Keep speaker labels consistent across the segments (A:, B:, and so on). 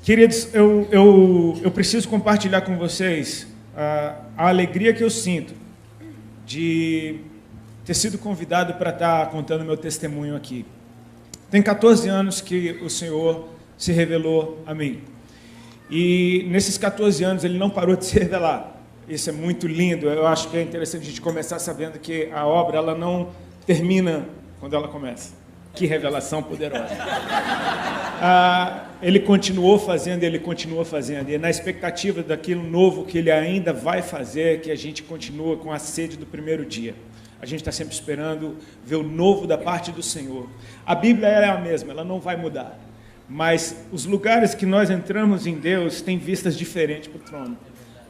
A: Queridos, eu preciso compartilhar com vocês a alegria que eu sinto de ter sido convidado para estar contando meu testemunho aqui. Tem 14 anos que o Senhor se revelou a mim. E nesses 14 anos ele não parou de se revelar. Isso é muito lindo. Eu acho que é interessante a gente começar sabendo que a obra ela não termina quando ela começa. Que revelação poderosa. Ele continuou fazendo, ele continua fazendo. E na expectativa daquilo novo que ele ainda vai fazer, que a gente continua com a sede do primeiro dia. A gente está sempre esperando ver o novo da parte do Senhor. A Bíblia é a mesma, ela não vai mudar. Mas os lugares que nós entramos em Deus têm vistas diferentes para o trono.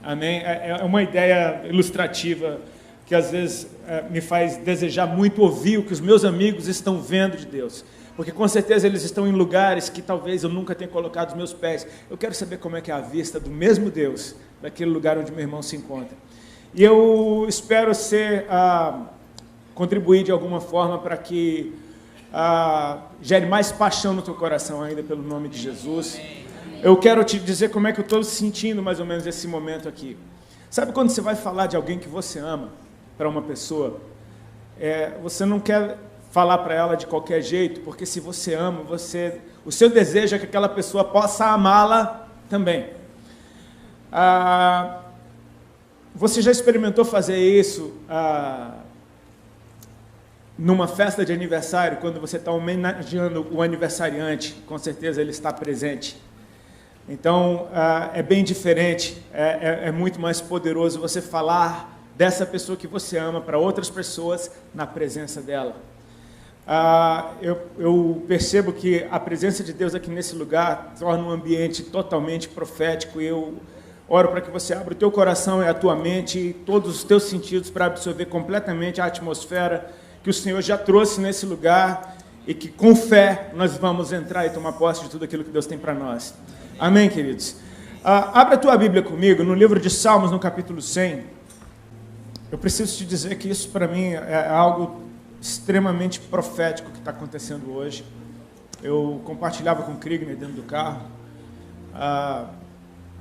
A: Amém? É uma ideia ilustrativa que às vezes me faz desejar muito ouvir o que os meus amigos estão vendo de Deus. Porque com certeza eles estão em lugares que talvez eu nunca tenha colocado os meus pés. Eu quero saber como é que é a vista do mesmo Deus, daquele lugar onde meu irmão se encontra. E eu espero contribuir de alguma forma para que gere mais paixão no teu coração ainda pelo nome de Jesus. Eu quero te dizer como é que eu estou sentindo mais ou menos esse momento aqui. Sabe quando você vai falar de alguém que você ama para uma pessoa, você não quer falar para ela de qualquer jeito, porque se você ama, o seu desejo é que aquela pessoa possa amá-la também. Você já experimentou fazer isso numa festa de aniversário, quando você está homenageando o aniversariante? Com certeza ele está presente. Então, é bem diferente, é muito mais poderoso você falar dessa pessoa que você ama para outras pessoas na presença dela. Eu percebo que a presença de Deus aqui nesse lugar torna um ambiente totalmente profético, e eu oro para que você abra o teu coração e a tua mente e todos os teus sentidos para absorver completamente a atmosfera que o Senhor já trouxe nesse lugar, e que com fé nós vamos entrar e tomar posse de tudo aquilo que Deus tem para nós. Amém, queridos? Abra a tua Bíblia comigo no livro de Salmos, no capítulo 100. Eu preciso te dizer que isso para mim é algo extremamente profético que está acontecendo hoje. Eu compartilhava com o Krigner dentro do carro a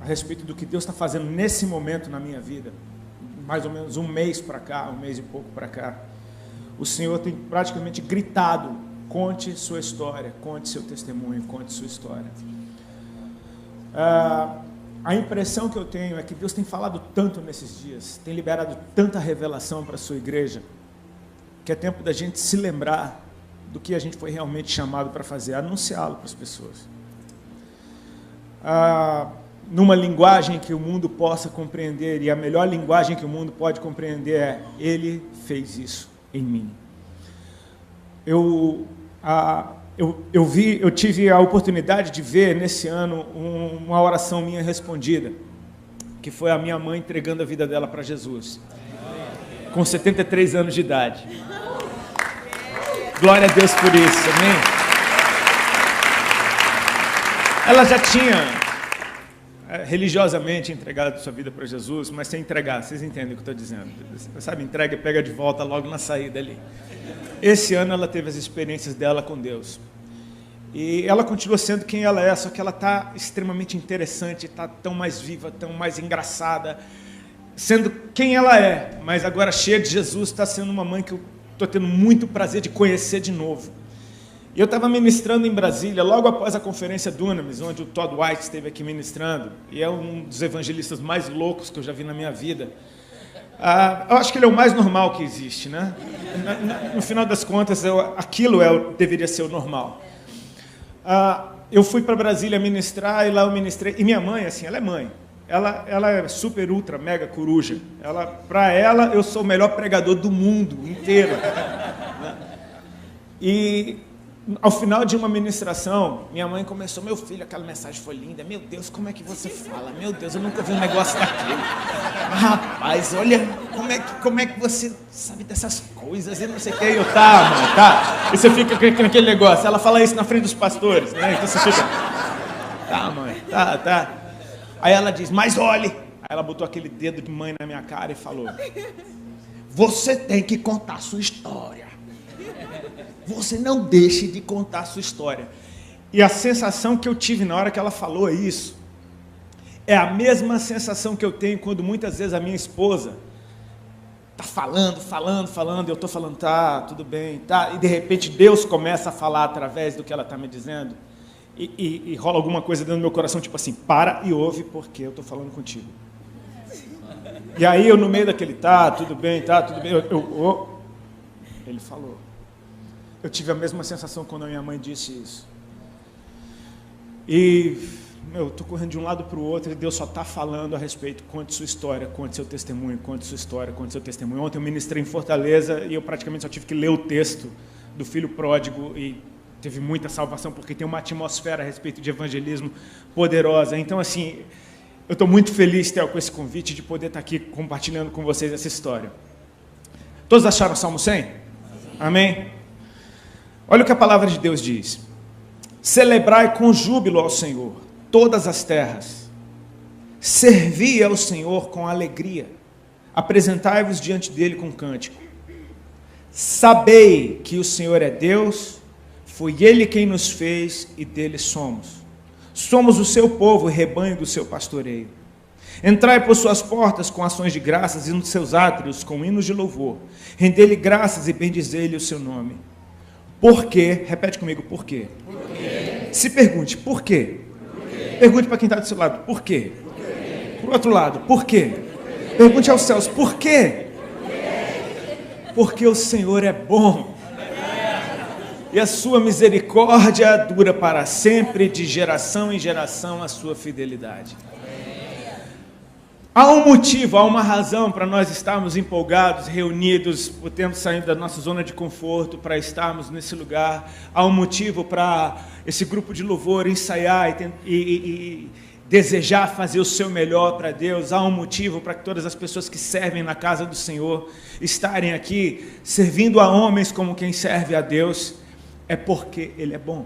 A: respeito do que Deus está fazendo nesse momento na minha vida. Mais ou menos um mês para cá, um mês e pouco para cá. O Senhor tem praticamente gritado: conte sua história, conte seu testemunho, conte sua história. A impressão que eu tenho é que Deus tem falado tanto nesses dias, tem liberado tanta revelação para a sua igreja, que é tempo da gente se lembrar do que a gente foi realmente chamado para fazer, anunciá-lo para as pessoas. Numa linguagem que o mundo possa compreender, e a melhor linguagem que o mundo pode compreender é: Ele fez isso em mim. Eu tive a oportunidade de ver nesse ano uma oração minha respondida, que foi a minha mãe entregando a vida dela para Jesus, com 73 anos de idade. Glória a Deus por isso, amém? Ela já tinha religiosamente entregado sua vida para Jesus, mas sem entregar, vocês entendem o que eu estou dizendo? Sabe, entrega e pega de volta logo na saída ali. Esse ano ela teve as experiências dela com Deus. E ela continua sendo quem ela é, só que ela está extremamente interessante, está tão mais viva, tão mais engraçada, sendo quem ela é, mas agora cheia de Jesus. Está sendo uma mãe que eu estou tendo muito prazer de conhecer de novo. E eu estava ministrando em Brasília, logo após a conferência Dunamis, onde o Todd White esteve aqui ministrando, e é um dos evangelistas mais loucos que eu já vi na minha vida. Eu acho que ele é o mais normal que existe, né? No final das contas, aquilo deveria ser o normal. Eu fui para Brasília ministrar, e lá eu ministrei. E minha mãe, assim, ela é mãe. Ela é super, ultra, mega coruja. Para ela, eu sou o melhor pregador do mundo inteiro. E ao final de uma ministração, minha mãe começou: meu filho, aquela mensagem foi linda, meu Deus, como é que você fala? Meu Deus, eu nunca vi um negócio daquele. Rapaz, olha, como é que você sabe dessas coisas? E não sei o que. E eu, tá, mãe, tá. E você fica com aquele negócio. Ela fala isso na frente dos pastores, né? Então você fica: tá, mãe, tá. Aí ela diz: mas olhe. Aí ela botou aquele dedo de mãe na minha cara e falou: você tem que contar a sua história. Você não deixe de contar a sua história. E a sensação que eu tive na hora que ela falou isso é a mesma sensação que eu tenho quando muitas vezes a minha esposa está falando, eu estou falando, tá, tudo bem, tá, e de repente Deus começa a falar através do que ela está me dizendo, e rola alguma coisa dentro do meu coração, tipo assim, para e ouve, porque eu estou falando contigo. E aí eu no meio daquele, tá, tudo bem, ele falou. Eu tive a mesma sensação quando a minha mãe disse isso. E, eu estou correndo de um lado para o outro, e Deus só está falando a respeito, conte sua história, conte seu testemunho, conte sua história, conte seu testemunho. Ontem eu ministrei em Fortaleza, e eu praticamente só tive que ler o texto do filho pródigo, e teve muita salvação, porque tem uma atmosfera a respeito de evangelismo poderosa. Então, assim, eu estou muito feliz, Theo, com esse convite de poder estar aqui compartilhando com vocês essa história. Todos acharam o Salmo 100? Amém? Olha o que a palavra de Deus diz. Celebrai com júbilo ao Senhor todas as terras. Servi ao Senhor com alegria. Apresentai-vos diante dele com cântico. Sabei que o Senhor é Deus, foi ele quem nos fez e dele somos. Somos o seu povo e rebanho do seu pastoreio. Entrai por suas portas com ações de graças e nos seus átrios com hinos de louvor. Rendei-lhe graças e bendizei-lhe o seu nome. Por quê? Repete comigo, por quê? Por quê? Se pergunte, por quê? Por quê? Pergunte para quem está do seu lado, por quê? Para o outro lado, por quê? Pergunte aos céus, por quê? Porque o Senhor é bom. E a sua misericórdia dura para sempre, de geração em geração, a sua fidelidade. Há um motivo, há uma razão para nós estarmos empolgados, reunidos, podemos sair da nossa zona de conforto para estarmos nesse lugar. Há um motivo para esse grupo de louvor ensaiar e desejar fazer o seu melhor para Deus. Há um motivo para que todas as pessoas que servem na casa do Senhor estarem aqui, servindo a homens como quem serve a Deus. É porque Ele é bom.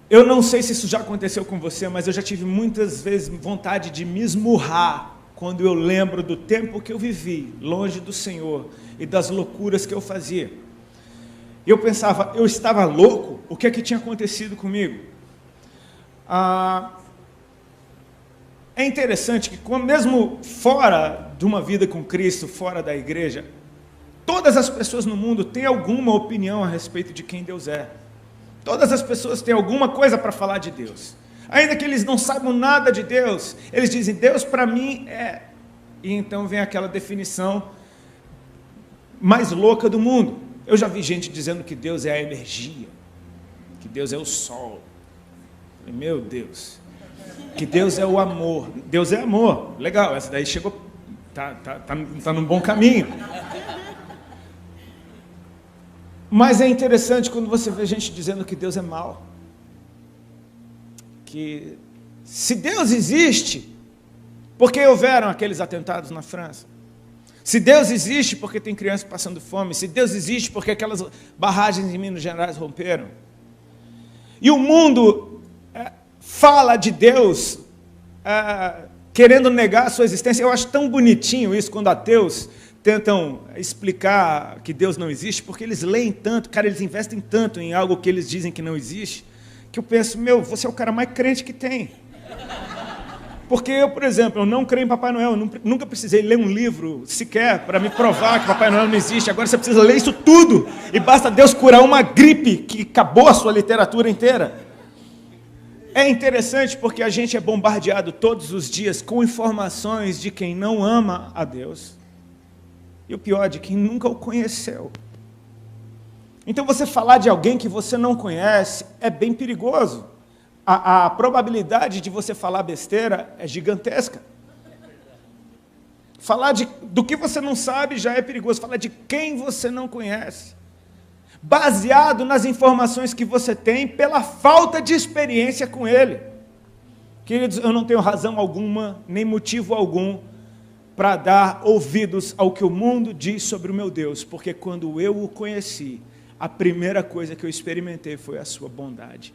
A: Eu não sei se isso já aconteceu com você, mas eu já tive muitas vezes vontade de me esmurrar quando eu lembro do tempo que eu vivi longe do Senhor e das loucuras que eu fazia. Eu pensava, eu estava louco? O que é que tinha acontecido comigo? É interessante que mesmo fora de uma vida com Cristo, fora da igreja, todas as pessoas no mundo têm alguma opinião a respeito de quem Deus é. Todas as pessoas têm alguma coisa para falar de Deus. Ainda que eles não saibam nada de Deus, eles dizem, Deus para mim é... E então vem aquela definição mais louca do mundo. Eu já vi gente dizendo que Deus é a energia, que Deus é o sol. Meu Deus, que Deus é o amor. Deus é amor, legal, essa daí chegou, tá num bom caminho. Mas é interessante quando você vê gente dizendo que Deus é mau. Que se Deus existe, por que houveram aqueles atentados na França? Se Deus existe, porque tem crianças passando fome? Se Deus existe, porque aquelas barragens em Minas Gerais romperam? E o mundo fala de Deus querendo negar a sua existência. Eu acho tão bonitinho isso quando ateus tentam explicar que Deus não existe, porque eles leem tanto, cara, eles investem tanto em algo que eles dizem que não existe, que eu penso, você é o cara mais crente que tem. Porque eu, por exemplo, eu não creio em Papai Noel, eu nunca precisei ler um livro sequer para me provar que Papai Noel não existe. Agora você precisa ler isso tudo, e basta Deus curar uma gripe que acabou a sua literatura inteira. É interessante porque a gente é bombardeado todos os dias com informações de quem não ama a Deus, e o pior, de quem nunca o conheceu. Então você falar de alguém que você não conhece é bem perigoso. A probabilidade de você falar besteira é gigantesca. Falar do que você não sabe já é perigoso. Falar de quem você não conhece, baseado nas informações que você tem pela falta de experiência com Ele. Queridos, eu não tenho razão alguma, nem motivo algum, para dar ouvidos ao que o mundo diz sobre o meu Deus, porque quando eu o conheci, a primeira coisa que eu experimentei foi a sua bondade.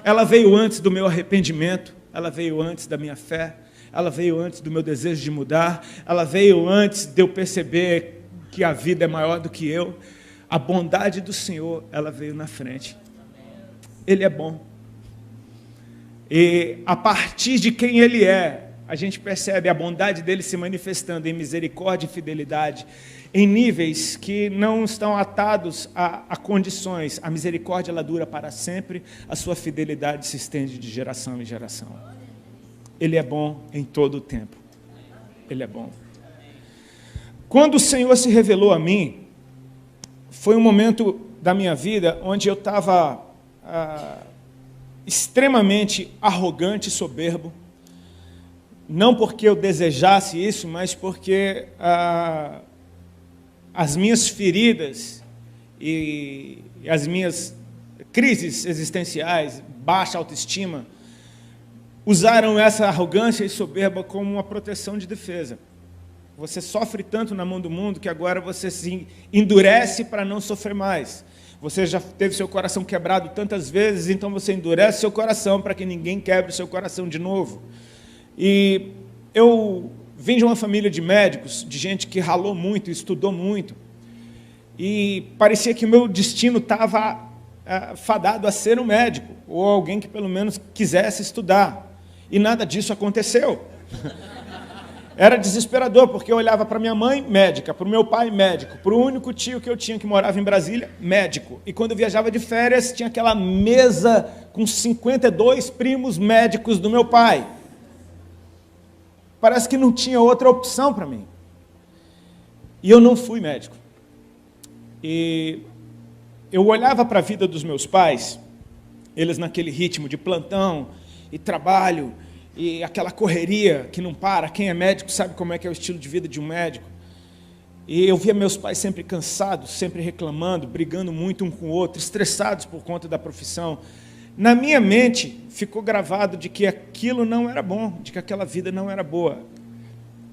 A: Ela veio antes do meu arrependimento, ela veio antes da minha fé, ela veio antes do meu desejo de mudar, ela veio antes de eu perceber que a vida é maior do que eu. A bondade do Senhor, ela veio na frente. Ele é bom. E a partir de quem Ele é, a gente percebe a bondade dele se manifestando em misericórdia e fidelidade, em níveis que não estão atados a condições. A misericórdia, ela dura para sempre, a sua fidelidade se estende de geração em geração. Ele é bom em todo o tempo. Ele é bom. Quando o Senhor se revelou a mim, foi um momento da minha vida onde eu estava extremamente arrogante e soberbo, não porque eu desejasse isso, mas porque as minhas feridas e as minhas crises existenciais, baixa autoestima, usaram essa arrogância e soberba como uma proteção de defesa. Você sofre tanto na mão do mundo que agora você se endurece para não sofrer mais. Você já teve seu coração quebrado tantas vezes, então você endurece seu coração para que ninguém quebre o seu coração de novo. E eu vim de uma família de médicos, de gente que ralou muito, estudou muito, e parecia que o meu destino estava fadado a ser um médico, ou alguém que pelo menos quisesse estudar. E nada disso aconteceu. Era desesperador, porque eu olhava para minha mãe, médica, para o meu pai, médico, para o único tio que eu tinha que morava em Brasília, médico. E quando eu viajava de férias, tinha aquela mesa com 52 primos médicos do meu pai. Parece que não tinha outra opção para mim. E eu não fui médico. E eu olhava para a vida dos meus pais, eles naquele ritmo de plantão e trabalho, e aquela correria que não para. Quem é médico sabe como é que é o estilo de vida de um médico. E eu via meus pais sempre cansados, sempre reclamando, brigando muito um com o outro, estressados por conta da profissão. Na minha mente ficou gravado de que aquilo não era bom, de que aquela vida não era boa.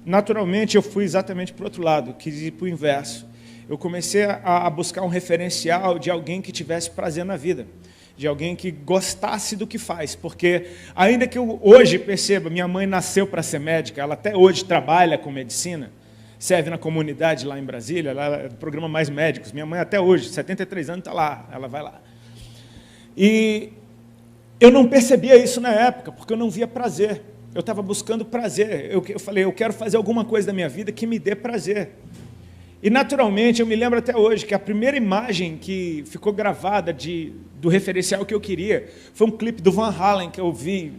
A: Naturalmente eu fui exatamente para o outro lado, quis ir para o inverso. Eu comecei a buscar um referencial de alguém que tivesse prazer na vida, de alguém que gostasse do que faz, porque ainda que eu hoje perceba, minha mãe nasceu para ser médica, ela até hoje trabalha com medicina, serve na comunidade lá em Brasília, ela é do programa Mais Médicos, minha mãe até hoje, 73 anos, está lá, ela vai lá. E eu não percebia isso na época, porque eu não via prazer, eu estava buscando prazer, eu falei, eu quero fazer alguma coisa da minha vida que me dê prazer. E, naturalmente, eu me lembro até hoje que a primeira imagem que ficou gravada do referencial que eu queria foi um clipe do Van Halen que eu vi,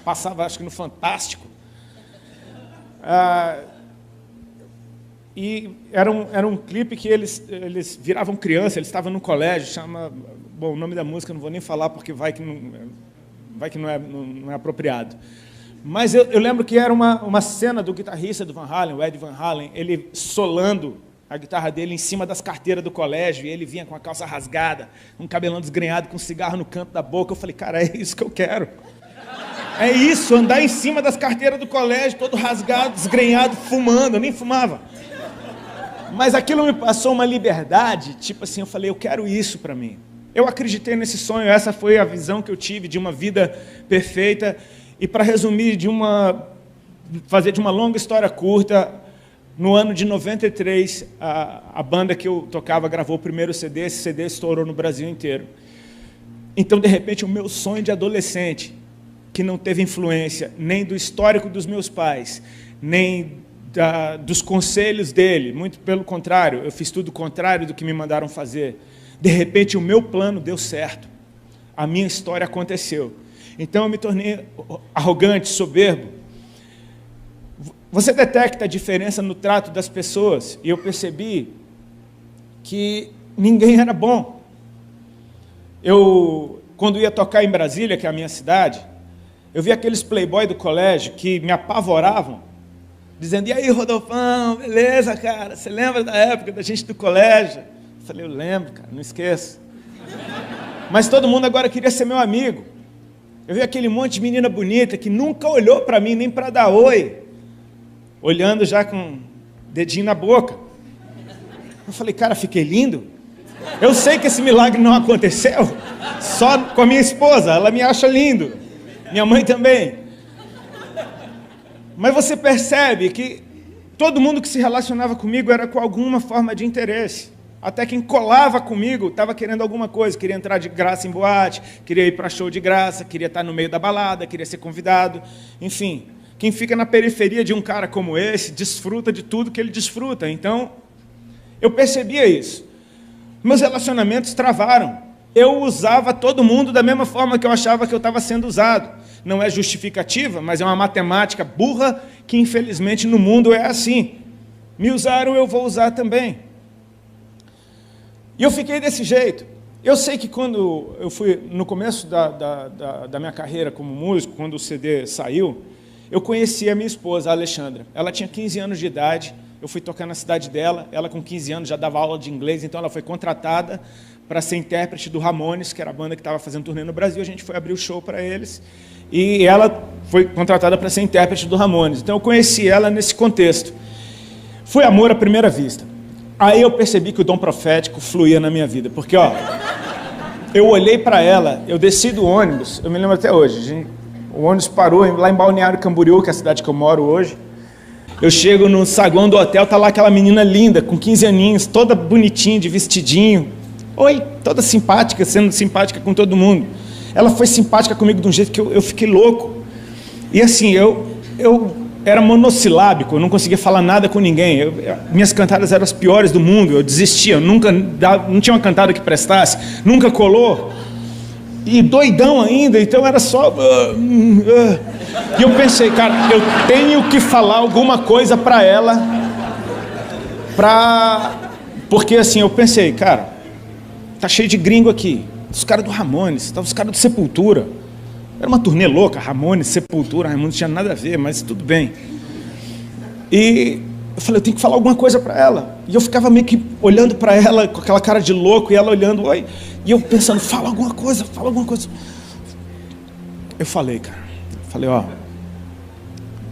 A: passava, acho que no Fantástico. E era um clipe que eles viravam criança, eles estavam no colégio, bom, o nome da música eu não vou nem falar porque vai que não é apropriado. Mas eu lembro que era uma cena do guitarrista do Van Halen, o Ed Van Halen, ele solando a guitarra dele em cima das carteiras do colégio, e ele vinha com a calça rasgada, um cabelão desgrenhado, com um cigarro no canto da boca. Eu falei, cara, é isso que eu quero. É isso, andar em cima das carteiras do colégio, todo rasgado, desgrenhado, fumando. Eu nem fumava. Mas aquilo me passou uma liberdade, tipo assim, eu falei, eu quero isso para mim. Eu acreditei nesse sonho, essa foi a visão que eu tive de uma vida perfeita. E para resumir, fazer de uma longa história curta, no ano de 93, a banda que eu tocava gravou o primeiro CD, esse CD estourou no Brasil inteiro. Então, de repente, o meu sonho de adolescente, que não teve influência nem do histórico dos meus pais, nem dos conselhos dele, muito pelo contrário, eu fiz tudo o contrário do que me mandaram fazer. De repente, o meu plano deu certo, a minha história aconteceu. Então eu me tornei arrogante, soberbo. Você detecta a diferença no trato das pessoas, e eu percebi que ninguém era bom. Quando ia tocar em Brasília, que é a minha cidade, eu vi aqueles playboy do colégio que me apavoravam, dizendo, e aí, Rodolfão, beleza, cara? Você lembra da época da gente do colégio? Eu falei, eu lembro, cara, não esqueço. Mas todo mundo agora queria ser meu amigo. Eu vi aquele monte de menina bonita que nunca olhou para mim, nem para dar oi, olhando já com o dedinho na boca. Eu falei, cara, fiquei lindo? Eu sei que esse milagre não aconteceu só com a minha esposa, ela me acha lindo, minha mãe também. Mas você percebe que todo mundo que se relacionava comigo era com alguma forma de interesse. Até quem colava comigo estava querendo alguma coisa, queria entrar de graça em boate, queria ir para show de graça, queria estar no meio da balada, queria ser convidado. Enfim, quem fica na periferia de um cara como esse, desfruta de tudo que ele desfruta. Então, eu percebia isso. Meus relacionamentos travaram. Eu usava todo mundo da mesma forma que eu achava que eu estava sendo usado. Não é justificativa, mas é uma matemática burra que, infelizmente, no mundo é assim. Me usaram, eu vou usar também. E eu fiquei desse jeito. Eu sei que quando eu fui, no começo da minha carreira como músico, quando o CD saiu, eu conheci a minha esposa, a Alexandra. Ela tinha 15 anos de idade, eu fui tocar na cidade dela, ela com 15 anos já dava aula de inglês, então ela foi contratada para ser intérprete do Ramones, que era a banda que estava fazendo turnê no Brasil, a gente foi abrir o show para eles, e ela foi contratada para ser intérprete do Ramones. Então eu conheci ela nesse contexto. Foi amor à primeira vista. Aí eu percebi que o dom profético fluía na minha vida, porque, eu olhei para ela, eu desci do ônibus, eu me lembro até hoje, o ônibus parou lá em Balneário Camboriú, que é a cidade que eu moro hoje. Eu chego no saguão do hotel, tá lá aquela menina linda, com 15 aninhos, toda bonitinha, de vestidinho. Oi, toda simpática, sendo simpática com todo mundo. Ela foi simpática comigo de um jeito que eu fiquei louco. E assim, eu era monossilábico, eu não conseguia falar nada com ninguém. Minhas cantadas eram as piores do mundo, eu desistia, não tinha uma cantada que prestasse, nunca colou. E doidão ainda, então era só... E eu pensei, cara, eu tenho que falar alguma coisa para ela, porque assim, eu pensei, cara, tá cheio de gringo aqui, os caras do Ramones, os caras do Sepultura. Era uma turnê louca, Ramones, Sepultura, Ramones não tinha nada a ver, mas tudo bem. E eu falei, eu tenho que falar alguma coisa para ela. E eu ficava meio que olhando para ela com aquela cara de louco, e ela olhando, oi. E eu pensando, fala alguma coisa, fala alguma coisa. Eu falei, cara,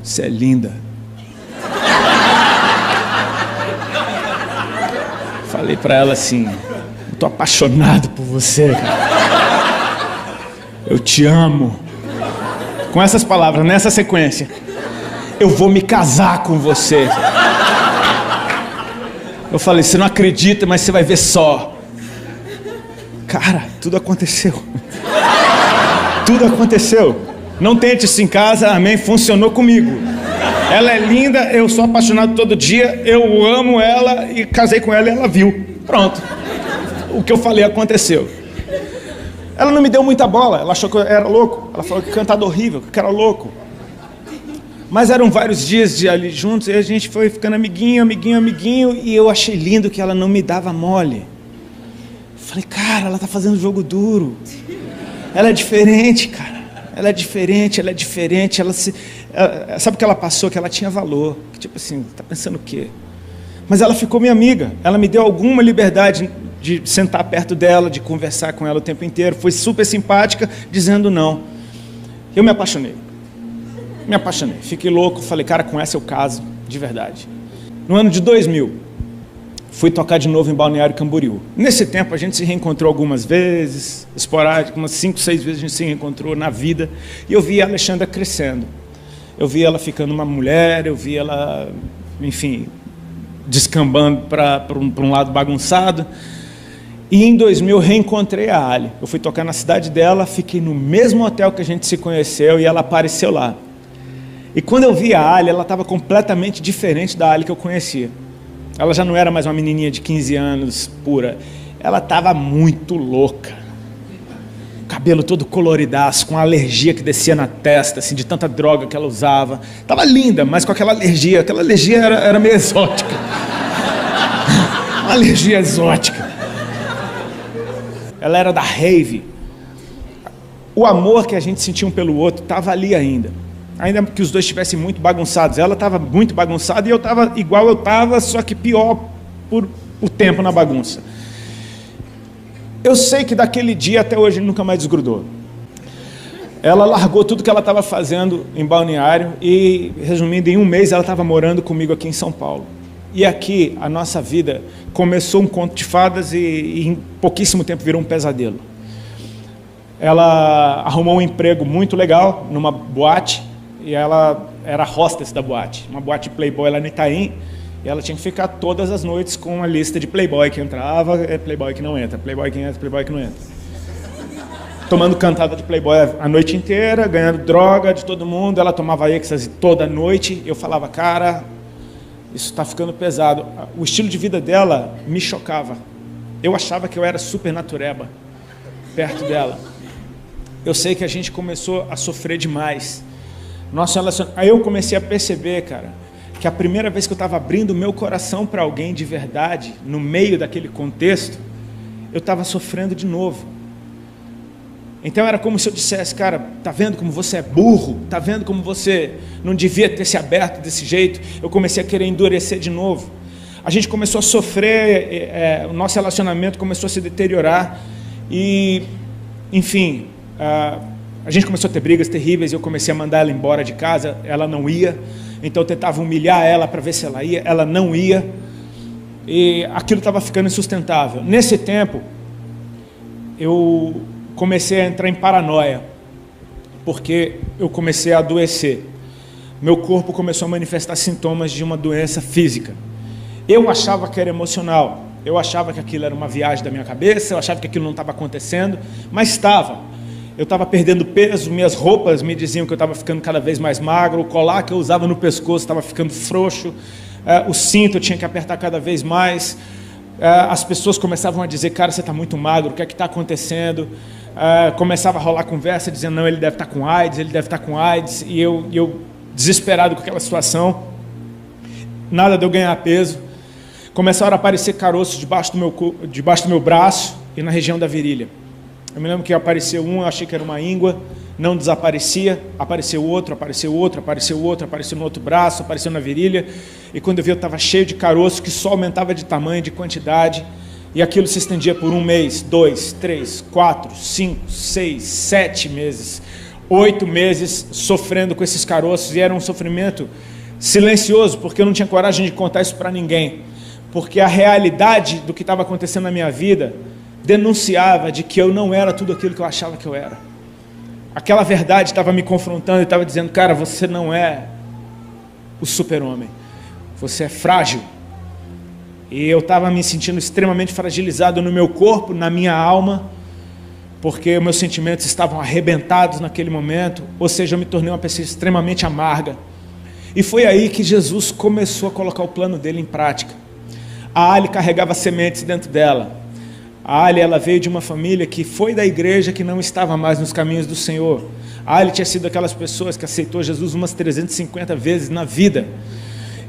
A: você é linda. Falei para ela assim, eu tô apaixonado por você, cara. Eu te amo. Com essas palavras, nessa sequência. Eu vou me casar com você. Eu falei, você não acredita, mas você vai ver só. Cara, tudo aconteceu. Tudo aconteceu. Não tente isso em casa, amém? Funcionou comigo. Ela é linda, eu sou apaixonado todo dia, eu amo ela e casei com ela e ela viu. Pronto. O que eu falei aconteceu. Ela não me deu muita bola, ela achou que eu era louco. Ela falou que cantava horrível, que era louco. Mas eram vários dias de ali juntos, e a gente foi ficando amiguinho, e eu achei lindo que ela não me dava mole. Falei, cara, ela tá fazendo jogo duro. Ela é diferente, cara. Ela é diferente. Sabe o que ela passou? Que ela tinha valor. Que, tipo assim, tá pensando o quê? Mas ela ficou minha amiga. Ela me deu alguma liberdade de sentar perto dela, de conversar com ela o tempo inteiro. Foi super simpática, dizendo não. Eu me apaixonei. Fiquei louco. Falei, cara, com essa eu caso, de verdade. No ano de 2000, fui tocar de novo em Balneário Camboriú. Nesse tempo, a gente se reencontrou algumas vezes, esporádico, umas 5, 6 vezes a gente se reencontrou na vida. E eu vi a Alexandra crescendo. Eu vi ela ficando uma mulher, eu vi ela, enfim, descambando para um lado bagunçado. E em 2000 eu reencontrei a Ali. Eu fui tocar na cidade dela, fiquei no mesmo hotel que a gente se conheceu e ela apareceu lá. E quando eu vi a Ali, ela estava completamente diferente da Ali que eu conhecia. Ela já não era mais uma menininha de 15 anos pura. Ela estava muito louca. Cabelo todo coloridaço, com alergia que descia na testa, assim, de tanta droga que ela usava. Estava linda, mas com aquela alergia. Aquela alergia era meio exótica. Uma alergia exótica. Ela era da rave. O amor que a gente sentia um pelo outro estava ali ainda. Ainda que os dois estivessem muito bagunçados. Ela estava muito bagunçada e eu estava igual eu estava, só que pior por tempo na bagunça. Eu sei que daquele dia até hoje ele nunca mais desgrudou. Ela largou tudo que ela estava fazendo em Balneário e, resumindo, em um mês ela estava morando comigo aqui em São Paulo. E aqui a nossa vida começou um conto de fadas e em pouquíssimo tempo virou um pesadelo. Ela arrumou um emprego muito legal numa boate e ela era hostess da boate, uma boate Playboy lá no Itaim. E ela tinha que ficar todas as noites com uma lista de playboy que entrava, playboy que não entra, playboy que entra, playboy que não entra. Tomando cantada de playboy a noite inteira, ganhando droga de todo mundo. Ela tomava êxtase toda noite. Eu falava, cara, isso está ficando pesado. O estilo de vida dela me chocava. Eu achava que eu era super natureba perto dela. Eu sei que a gente começou a sofrer demais. Nosso relacionamento. Aí eu comecei a perceber, cara, que a primeira vez que eu estava abrindo o meu coração para alguém de verdade, no meio daquele contexto, eu estava sofrendo de novo. Então era como se eu dissesse, cara, tá vendo como você é burro? Tá vendo como você não devia ter se aberto desse jeito? Eu comecei a querer endurecer de novo. A gente começou a sofrer, o nosso relacionamento começou a se deteriorar e, enfim, a gente começou a ter brigas terríveis. Eu comecei a mandar ela embora de casa, ela não ia. Então eu tentava humilhar ela para ver se ela ia, ela não ia. E aquilo estava ficando insustentável. Nesse tempo, eu comecei a entrar em paranoia, porque eu comecei a adoecer. Meu corpo começou a manifestar sintomas de uma doença física. Eu achava que era emocional, eu achava que aquilo era uma viagem da minha cabeça, eu achava que aquilo não estava acontecendo, mas estava. Eu estava perdendo peso, minhas roupas me diziam que eu estava ficando cada vez mais magro, o colar que eu usava no pescoço estava ficando frouxo, o cinto eu tinha que apertar cada vez mais. As pessoas começavam a dizer, cara, você está muito magro, o que é que está acontecendo? Começava a rolar conversa, dizendo, não, ele deve estar com AIDS, ele deve estar com AIDS, e eu desesperado com aquela situação, nada de eu ganhar peso. Começaram a aparecer caroços debaixo do meu braço e na região da virilha. Eu me lembro que apareceu um, eu achei que era uma íngua, não desaparecia, apareceu outro, apareceu outro, apareceu outro, apareceu no outro braço, apareceu na virilha, e quando eu vi eu estava cheio de caroços que só aumentava de tamanho, de quantidade, e aquilo se estendia por 1 mês, 2, 3, 4, 5, 6, 7 meses, 8 meses sofrendo com esses caroços, e era um sofrimento silencioso, porque eu não tinha coragem de contar isso para ninguém, porque a realidade do que estava acontecendo na minha vida denunciava de que eu não era tudo aquilo que eu achava que eu era. Aquela verdade estava me confrontando e estava dizendo, cara, você não é o super-homem, você é frágil. E eu estava me sentindo extremamente fragilizado no meu corpo, na minha alma, porque meus sentimentos estavam arrebentados naquele momento, ou seja, eu me tornei uma pessoa extremamente amarga. E foi aí que Jesus começou a colocar o plano dele em prática. A Ali carregava sementes dentro dela. A Ali, ela veio de uma família que foi da igreja, que não estava mais nos caminhos do Senhor. A Ali tinha sido aquelas pessoas que aceitou Jesus umas 350 vezes na vida.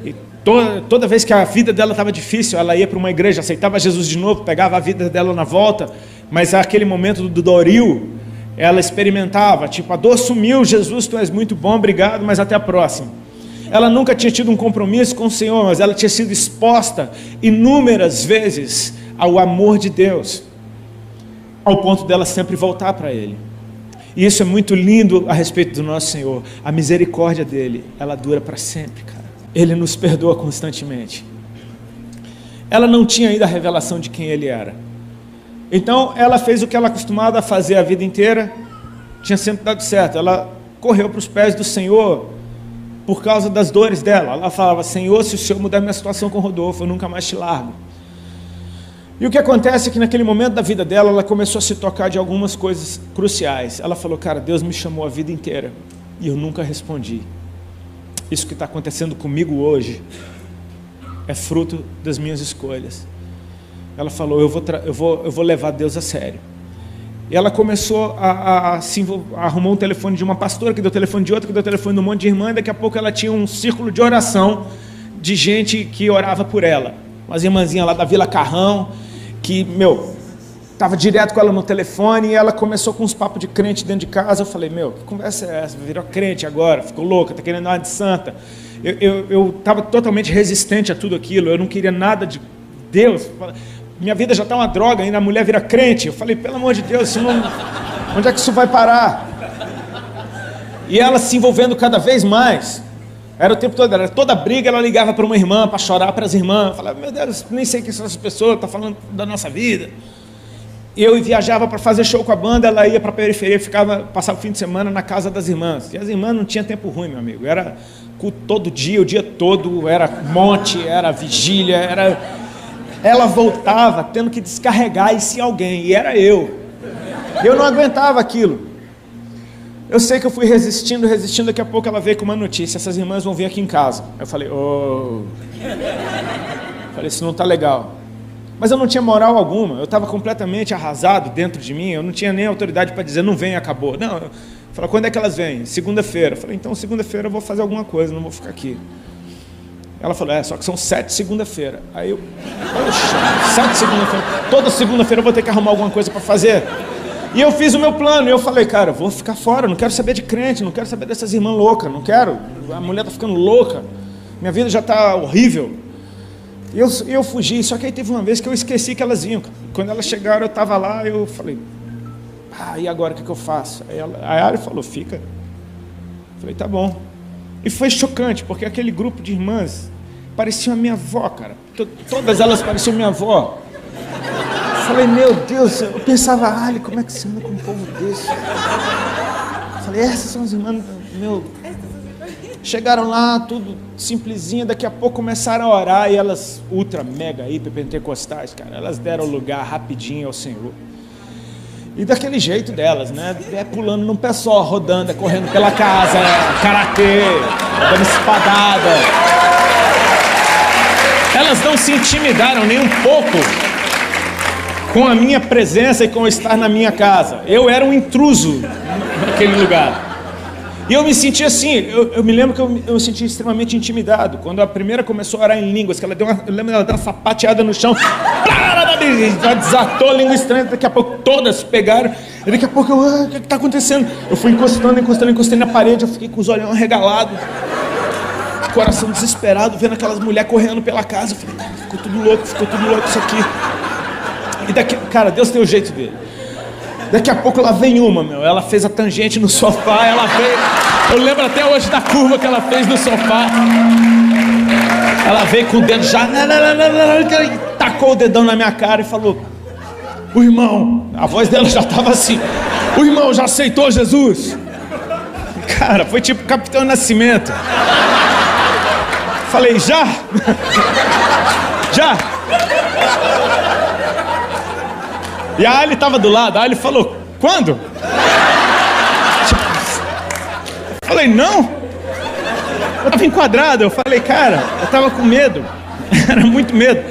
A: E toda vez que a vida dela estava difícil, ela ia para uma igreja, aceitava Jesus de novo, pegava a vida dela na volta, mas aquele momento do doril, ela experimentava, tipo, a dor sumiu, Jesus, tu és muito bom, obrigado, mas até a próxima. Ela nunca tinha tido um compromisso com o Senhor, mas ela tinha sido exposta inúmeras vezes ao amor de Deus, ao ponto dela sempre voltar para Ele. E isso é muito lindo a respeito do nosso Senhor. A misericórdia dEle, ela dura para sempre, cara. Ele nos perdoa constantemente. Ela não tinha ainda a revelação de quem Ele era. Então, ela fez o que ela acostumava a fazer a vida inteira, tinha sempre dado certo. Ela correu para os pés do Senhor por causa das dores dela. Ela falava, Senhor, se o Senhor mudar minha situação com o Rodolfo, eu nunca mais te largo. E o que acontece é que naquele momento da vida dela, ela começou a se tocar de algumas coisas cruciais. Ela falou, cara, Deus me chamou a vida inteira e eu nunca respondi. Isso que está acontecendo comigo hoje é fruto das minhas escolhas. Ela falou, eu vou levar Deus a sério. E ela começou a arrumar um telefone de uma pastora, que deu telefone de outra, que deu telefone de um monte de irmã, e daqui a pouco ela tinha um círculo de oração de gente que orava por ela. Umas irmãzinhas lá da Vila Carrão, que, estava direto com ela no telefone, e ela começou com uns papos de crente dentro de casa. Eu falei, que conversa é essa? Virou crente agora, ficou louca, está querendo uma de santa. Eu estava totalmente resistente a tudo aquilo, eu não queria nada de Deus. Minha vida já está uma droga, ainda a mulher vira crente. Eu falei, pelo amor de Deus, onde é que isso vai parar? E ela se envolvendo cada vez mais. Era o tempo todo, era toda briga, ela ligava para uma irmã, para chorar para as irmãs. Eu falava, meu Deus, nem sei quem são essas pessoas, está falando da nossa vida. eu viajava para fazer show com a banda, ela ia para a periferia, passava o fim de semana na casa das irmãs. E as irmãs não tinham tempo ruim, meu amigo. Era culto todo dia, o dia todo, era monte, era vigília, Ela voltava tendo que descarregar isso em alguém, e era eu. Eu não aguentava aquilo. Eu sei que eu fui resistindo, daqui a pouco ela veio com uma notícia: essas irmãs vão vir aqui em casa. Eu falei, Falei, isso não está legal. Mas eu não tinha moral alguma, eu estava completamente arrasado dentro de mim, eu não tinha nem autoridade para dizer, não vem, acabou. Não, eu falei, quando é que elas vêm? Segunda-feira. Eu falei, então segunda-feira eu vou fazer alguma coisa, não vou ficar aqui. Ela falou, só que são 7 segunda-feira. Aí eu, poxa, 7 segunda-feira, toda segunda-feira eu vou ter que arrumar alguma coisa para fazer. E eu fiz o meu plano, e eu falei, cara, eu vou ficar fora, não quero saber de crente, não quero saber dessas irmãs loucas, não quero, a mulher está ficando louca, minha vida já está horrível. E eu fugi, só que aí teve uma vez que eu esqueci que elas vinham. Quando elas chegaram, eu estava lá, eu falei, e agora o que eu faço? Aí a Ali falou, fica. Eu falei, tá bom. E foi chocante, porque aquele grupo de irmãs parecia a minha avó, cara. Todas elas pareciam minha avó. Eu falei, meu Deus, eu pensava, Ali, como é que você anda com um povo desse? Eu falei, essas são as irmãs, meu... Chegaram lá, tudo simplesinha, daqui a pouco começaram a orar, e elas, ultra, mega, hiper pentecostais, cara, elas deram lugar rapidinho ao Senhor. E daquele jeito delas, né, pulando num pé só, rodando, correndo pela casa, karatê, dando espadada. Elas não se intimidaram nem um pouco com a minha presença e com estar na minha casa. Eu era um intruso naquele lugar. E eu me senti assim, eu me lembro que eu me senti extremamente intimidado. Quando a primeira começou a orar em línguas, que eu lembro dela deu uma sapateada no chão, ela desatou a língua estranha, daqui a pouco todas pegaram, e daqui a pouco eu, o que está acontecendo? Eu fui encostando na parede, eu fiquei com os olhos arregalados, coração desesperado, vendo aquelas mulheres correndo pela casa. Eu falei, cara, ficou tudo louco isso aqui. E daqui, cara, Deus tem o jeito dele. Daqui a pouco lá vem uma, ela fez a tangente no sofá, eu lembro até hoje da curva que ela fez no sofá. Ela veio com o dedo já, tacou o dedão na minha cara e falou, o irmão, a voz dela já estava assim, o irmão já aceitou Jesus? Cara, foi tipo Capitão Nascimento. Falei, já? Já? E a Ali estava do lado, a Ali falou, quando? Eu falei, não. Eu estava enquadrado, eu falei, cara, eu estava com medo, era muito medo.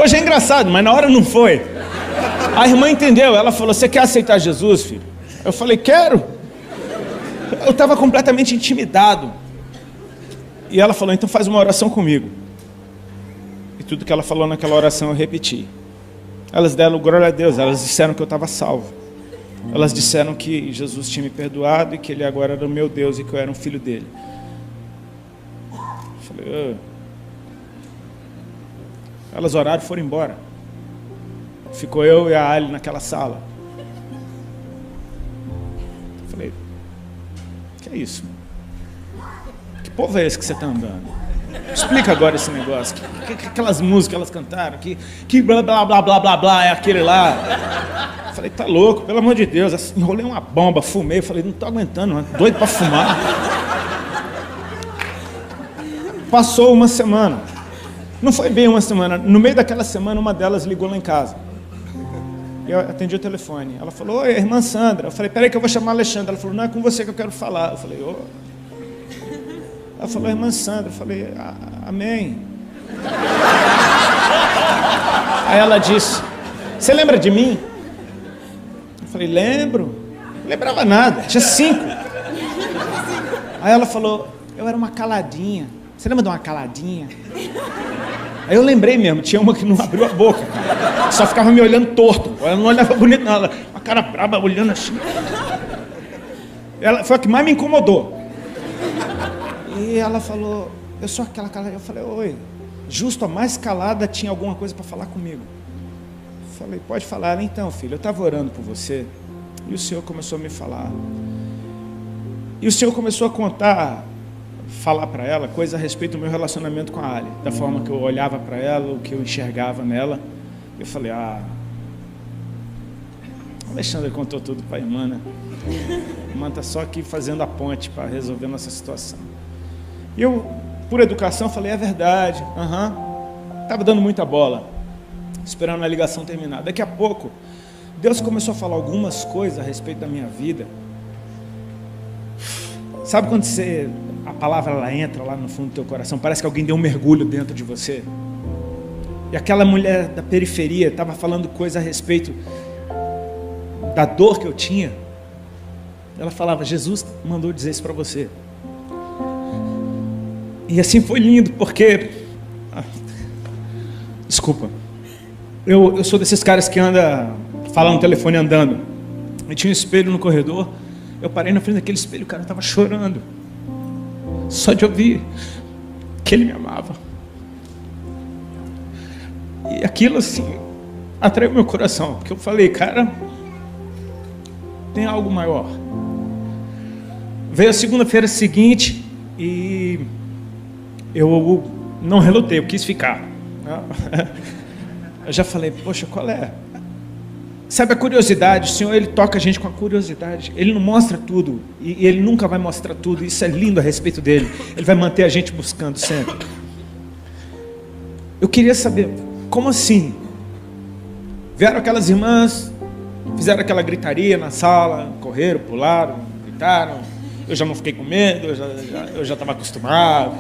A: Hoje é engraçado, mas na hora não foi. A irmã entendeu, ela falou, você quer aceitar Jesus, filho? Eu falei, quero. Eu estava completamente intimidado. E ela falou, então faz uma oração comigo. E tudo que ela falou naquela oração eu repeti. Elas deram glória a Deus, elas disseram que eu estava salvo. Elas disseram que Jesus tinha me perdoado e que Ele agora era o meu Deus e que eu era um filho dele. Eu falei, Elas oraram e foram embora. Ficou eu e a Ali naquela sala. Eu falei, que é isso? Que povo é esse que você está andando? Explica agora esse negócio. Aquelas músicas que elas cantaram, que blá blá blá blá blá blá é aquele lá. Eu falei, tá louco, pelo amor de Deus. Enrolei uma bomba, fumei. Eu falei, não tô aguentando, mano. Doido pra fumar. Passou uma semana. Não foi bem uma semana. No meio daquela semana, uma delas ligou lá em casa. Eu atendi o telefone. Ela falou, oi, irmã Sandra. Eu falei, peraí que eu vou chamar a Alexandra. Ela falou, não, é com você que eu quero falar. Eu falei, Ela falou, irmã Sandra. Eu falei, amém. Aí ela disse, você lembra de mim? Eu falei, lembro. Não lembrava nada, tinha 5. Aí ela falou, eu era uma caladinha. Você lembra de uma caladinha? Aí eu lembrei mesmo, tinha uma que não abriu a boca, cara. Só ficava me olhando torto. Ela não olhava bonito, não. Ela, uma cara braba, olhando assim. Ela foi a que mais me incomodou. E ela falou, eu sou aquela calada. Eu falei, oi, justo a mais calada tinha alguma coisa para falar comigo. Eu falei, pode falar. Então, filho, eu estava orando por você e o Senhor começou a me falar. E o Senhor começou a falar para ela coisas a respeito do meu relacionamento com a Ali, da forma que eu olhava para ela, o que eu enxergava nela. Eu falei, A Alexandra contou tudo para a irmã, né? A irmã está só aqui fazendo a ponte para resolver nossa situação. E eu, por educação, falei, é verdade. Estava dando muita bola, esperando a ligação terminar. Daqui a pouco, Deus começou a falar algumas coisas a respeito da minha vida. Sabe quando a palavra ela entra lá no fundo do teu coração, parece que alguém deu um mergulho dentro de você? E aquela mulher da periferia estava falando coisa a respeito da dor que eu tinha. Ela falava, Jesus mandou dizer isso para você. E assim foi lindo, porque... Desculpa. Eu sou desses caras que fala no telefone andando. E tinha um espelho no corredor. Eu parei na frente daquele espelho, o cara estava chorando. Só de ouvir que ele me amava. E aquilo assim, atraiu meu coração. Porque eu falei, cara, tem algo maior. Veio a segunda-feira seguinte e eu não relutei, eu quis ficar. Eu já falei, poxa, qual é? Sabe a curiosidade, o Senhor, Ele toca a gente com a curiosidade. Ele não mostra tudo, e Ele nunca vai mostrar tudo. Isso é lindo a respeito dEle. Ele vai manter a gente buscando sempre. Eu queria saber, como assim? Vieram aquelas irmãs, fizeram aquela gritaria na sala, correram, pularam, gritaram. Eu já não fiquei com medo, eu já estava acostumado.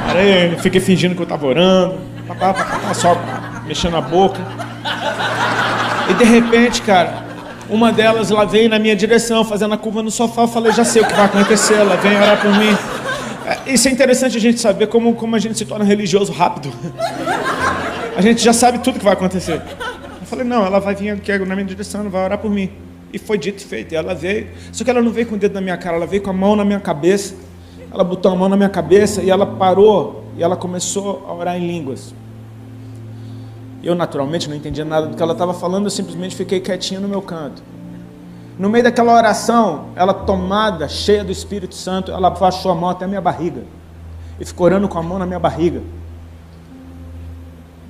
A: Parei, fiquei fingindo que eu estava orando, só mexendo a boca. E de repente, cara, uma delas, ela veio na minha direção, fazendo a curva no sofá. Eu falei, já sei o que vai acontecer, ela vem orar por mim. Isso é interessante a gente saber como a gente se torna religioso rápido. A gente já sabe tudo que vai acontecer. Eu falei, não, ela vai vir aqui na minha direção, ela vai orar por mim. E foi dito e feito, e ela veio. Só que ela não veio com o dedo na minha cara, ela veio com a mão na minha cabeça. Ela botou a mão na minha cabeça e ela parou e ela começou a orar em línguas. Eu, naturalmente, não entendia nada do que ela estava falando, eu simplesmente fiquei quietinho no meu canto. No meio daquela oração, ela tomada, cheia do Espírito Santo, ela baixou a mão até a minha barriga. E ficou orando com a mão na minha barriga.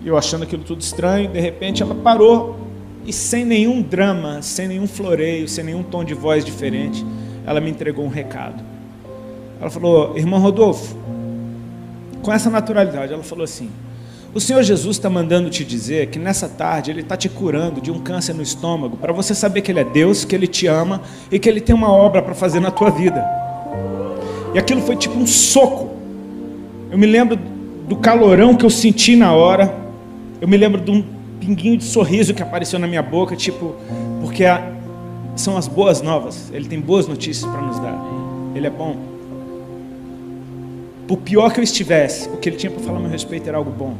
A: E eu achando aquilo tudo estranho, de repente ela parou e sem nenhum drama, sem nenhum floreio, sem nenhum tom de voz diferente, ela me entregou um recado. Ela falou, irmão Rodolfo, com essa naturalidade, ela falou assim, o Senhor Jesus está mandando te dizer que nessa tarde Ele está te curando de um câncer no estômago, para você saber que Ele é Deus, que Ele te ama e que Ele tem uma obra para fazer na tua vida. E aquilo foi tipo um soco. Eu me lembro do calorão que eu senti na hora. Eu me lembro de um pinguinho de sorriso que apareceu na minha boca, tipo, porque são as boas novas. Ele tem boas notícias para nos dar. Ele é bom. Por pior que eu estivesse, o que Ele tinha para falar a meu respeito era algo bom.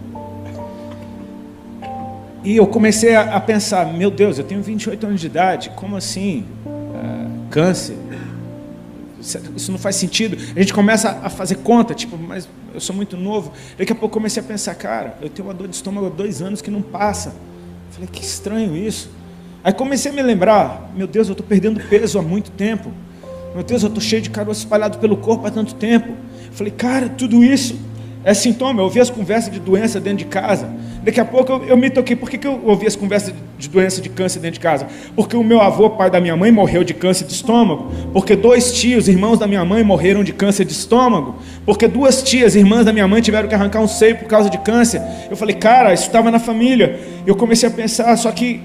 A: E eu comecei a pensar, meu Deus, eu tenho 28 anos de idade, como assim? Câncer? Isso não faz sentido. A gente começa a fazer conta, tipo, mas eu sou muito novo. Daqui a pouco eu comecei a pensar, cara, eu tenho uma dor de estômago há 2 anos que não passa. Falei, que estranho isso. Aí comecei a me lembrar, meu Deus, eu estou perdendo peso há muito tempo. Meu Deus, eu estou cheio de caroço espalhado pelo corpo há tanto tempo. Eu falei, cara, tudo isso é sintoma. Eu ouvi as conversas de doença dentro de casa. Daqui a pouco eu me toquei. Por que eu ouvi as conversas de doença de câncer dentro de casa? Porque o meu avô, pai da minha mãe, morreu de câncer de estômago. Porque 2 tios, irmãos da minha mãe, morreram de câncer de estômago. Porque 2 tias, irmãs da minha mãe, tiveram que arrancar um seio por causa de câncer. Eu falei, cara, isso estava na família. Eu comecei a pensar, só que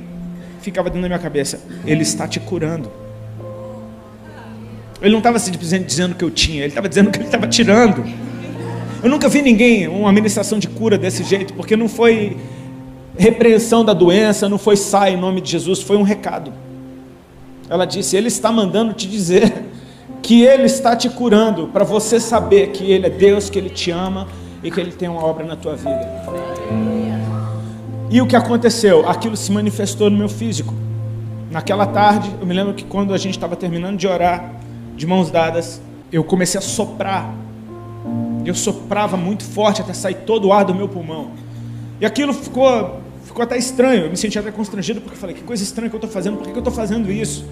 A: ficava dentro da minha cabeça, Ele está te curando. Ele não estava dizendo que eu tinha, Ele estava dizendo que Ele estava tirando. Eu nunca vi ninguém, uma ministração de cura desse jeito, porque não foi repreensão da doença, não foi sai em nome de Jesus, foi um recado. Ela disse, Ele está mandando te dizer que Ele está te curando, para você saber que Ele é Deus, que Ele te ama e que Ele tem uma obra na tua vida. E o que aconteceu? Aquilo se manifestou no meu físico. Naquela tarde, eu me lembro que quando a gente estava terminando de orar, de mãos dadas, eu comecei a soprar. Eu soprava muito forte até sair todo o ar do meu pulmão. E aquilo ficou até estranho. Eu me senti até constrangido, porque eu falei, que coisa estranha que eu estou fazendo, por que eu estou fazendo isso?